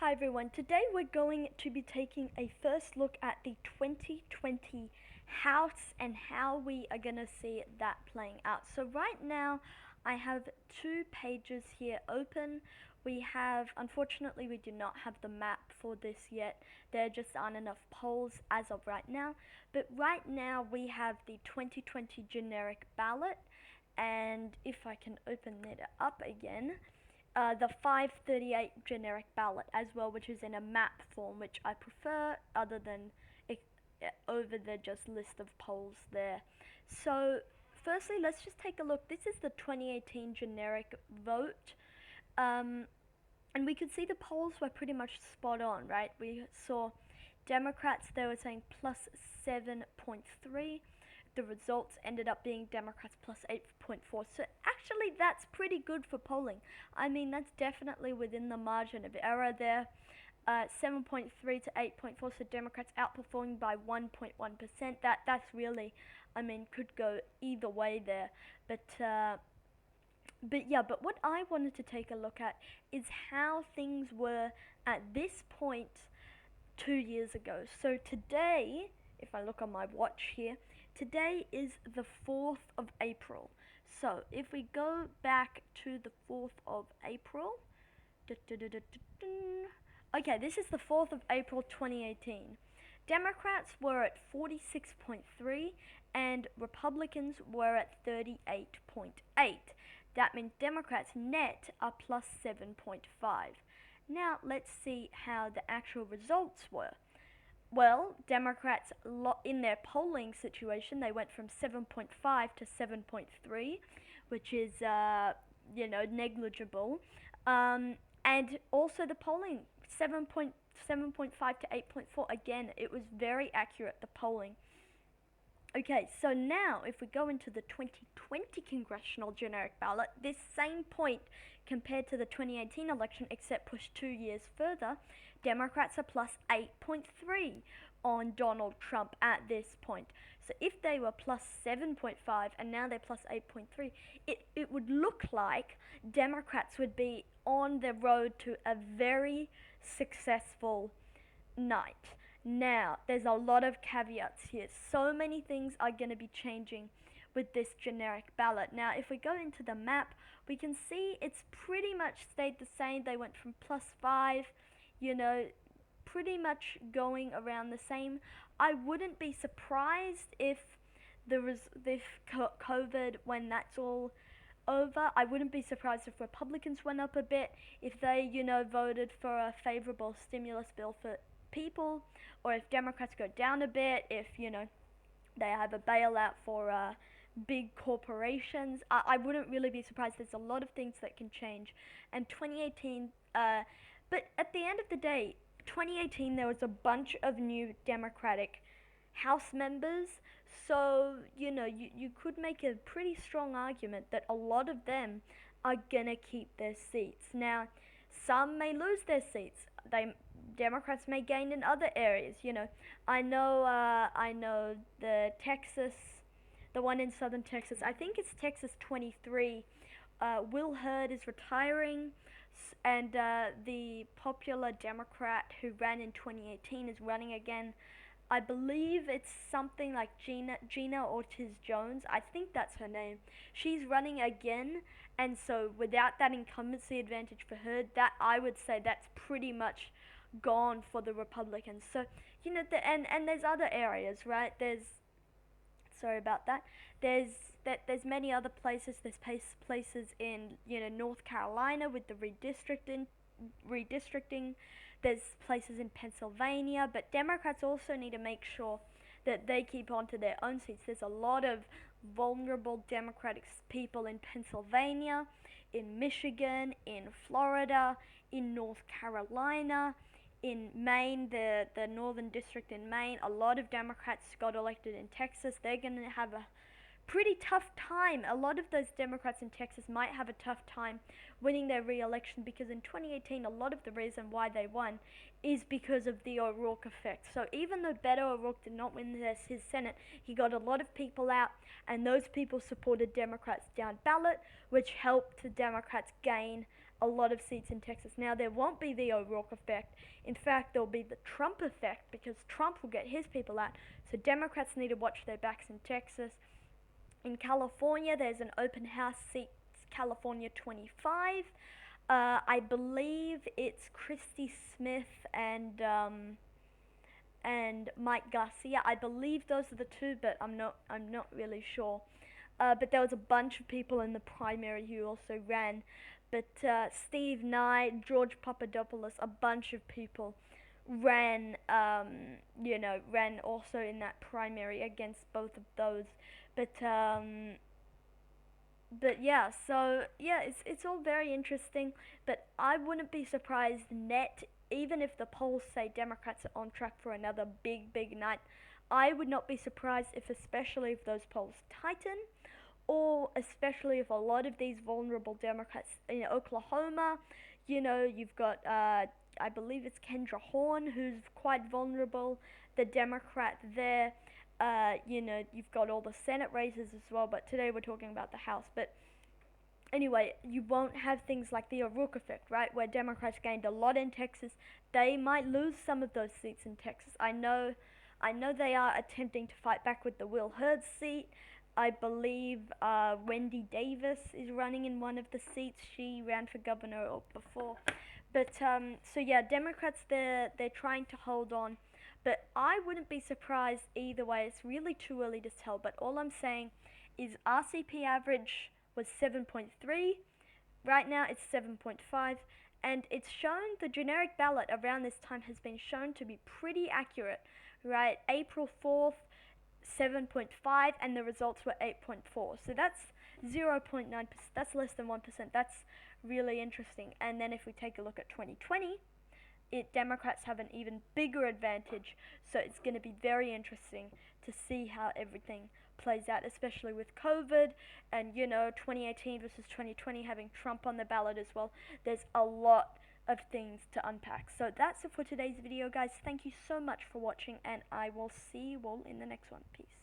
Hi everyone, today we're going to be taking a first look at the 2020 House and how we are going to see that playing out. So right now I have two pages here open. Unfortunately we do not have the map for this yet. There just aren't enough polls as of right now. But right now we have the 2020 generic ballot, and if I can open it up again, the 538 generic ballot as well, which is in a map form, which I prefer other than over the just list of polls there. So firstly, let's just take a look. This is the 2018 generic vote. And we could see the polls were pretty much spot on, right? We saw Democrats, they were saying plus 7.3. The results ended up being Democrats plus 8.4. So actually that's pretty good for polling. I mean, that's definitely within the margin of error there. 7.3 to 8.4, so Democrats outperforming by 1.1%. That's really, I mean, could go either way there. But what I wanted to take a look at is how things were at this point 2 years ago. So today, if I look on my watch here, today is the 4th of April. So if we go back to the 4th of April, okay, this is the 4th of April 2018. Democrats were at 46.3 and Republicans were at 38.8. That means Democrats net are plus 7.5. Now let's see how the actual results were. Well, Democrats, in their polling situation, they went from 7.5 to 7.3, which is, negligible. And also the polling, 7.5 to 8.4. Again, it was very accurate, the polling. Okay, so now if we go into the 2020 congressional generic ballot, this same point compared to the 2018 election, except pushed 2 years further, Democrats are plus 8.3 on Donald Trump at this point. So if they were plus 7.5 and now they're plus 8.3, it would look like Democrats would be on the road to a very successful night. Now, there's a lot of caveats here. So many things are going to be changing with this generic ballot. Now, if we go into the map, we can see it's pretty much stayed the same. They went from plus 5, pretty much going around the same. I wouldn't be surprised if COVID, when that's all over, I wouldn't be surprised if Republicans went up a bit, if they, voted for a favorable stimulus bill for people, or if Democrats go down a bit, if they have a bailout for big corporations. I wouldn't really be surprised. There's a lot of things that can change. And 2018, but at the end of the day, 2018 there was a bunch of new Democratic House members, so you could make a pretty strong argument that a lot of them are gonna keep their seats. Now, some may lose their seats. Democrats may gain in other areas. I know the one in southern Texas. I think it's Texas 23. Will Hurd is retiring, and the popular Democrat who ran in 2018 is running again. I believe it's something like Gina Ortiz-Jones. I think that's her name. She's running again, and so without that incumbency advantage for Hurd, that I would say that's pretty much gone for the Republicans. So and there's other areas, right? Sorry about that. There's many other places. There's places in North Carolina with the redistricting. There's places in Pennsylvania, but Democrats also need to make sure that they keep on to their own seats. There's a lot of vulnerable Democratic people in Pennsylvania, in Michigan, in Florida, in North Carolina, in Maine, the Northern District in Maine. A lot of Democrats got elected in Texas. They're going to have a pretty tough time. A lot of those Democrats in Texas might have a tough time winning their re-election, because in 2018 a lot of the reason why they won is because of the O'Rourke effect. So even though Beto O'Rourke did not win his Senate, he got a lot of people out, and those people supported Democrats down ballot, which helped the Democrats gain a lot of seats in Texas. Now, there won't be the O'Rourke effect. In fact, there'll be the Trump effect because Trump will get his people out. So Democrats need to watch their backs in Texas. In California, there's an open house seat, California 25. I believe it's Christy Smith and Mike Garcia. I believe those are the two, but I'm not really sure. But there was a bunch of people in the primary who also ran. But Steve Knight, George Papadopoulos, a bunch of people ran, ran also in that primary against both of those. But yeah, so yeah, it's all very interesting. But I wouldn't be surprised net, even if the polls say Democrats are on track for another big night. I would not be surprised if, especially if those polls tighten, or especially if a lot of these vulnerable Democrats in Oklahoma, you've got I believe it's Kendra Horn who's quite vulnerable, the Democrat there. You've got all the Senate races as well, but today we're talking about the House. But anyway, you won't have things like the O'Rourke effect, right, where Democrats gained a lot in Texas. They might lose some of those seats in Texas. I know they are attempting to fight back with the Will Hurd seat. I believe Wendy Davis is running in one of the seats. She ran for governor before. But so yeah, Democrats, they're trying to hold on. But I wouldn't be surprised either way. It's really too early to tell. But all I'm saying is RCP average was 7.3. Right now it's 7.5. And it's shown, the generic ballot around this time has been shown to be pretty accurate, right? April 4th, 7.5, and the results were 8.4. So that's 0.9%. That's less than 1%. That's really interesting. And then if we take a look at 2020, Democrats have an even bigger advantage. So it's going to be very interesting to see how everything plays out, especially with COVID and 2018 versus 2020 having Trump on the ballot as well. There's a lot of things to unpack. So that's it for today's video, guys. Thank you so much for watching, and I will see you all in the next one. Peace.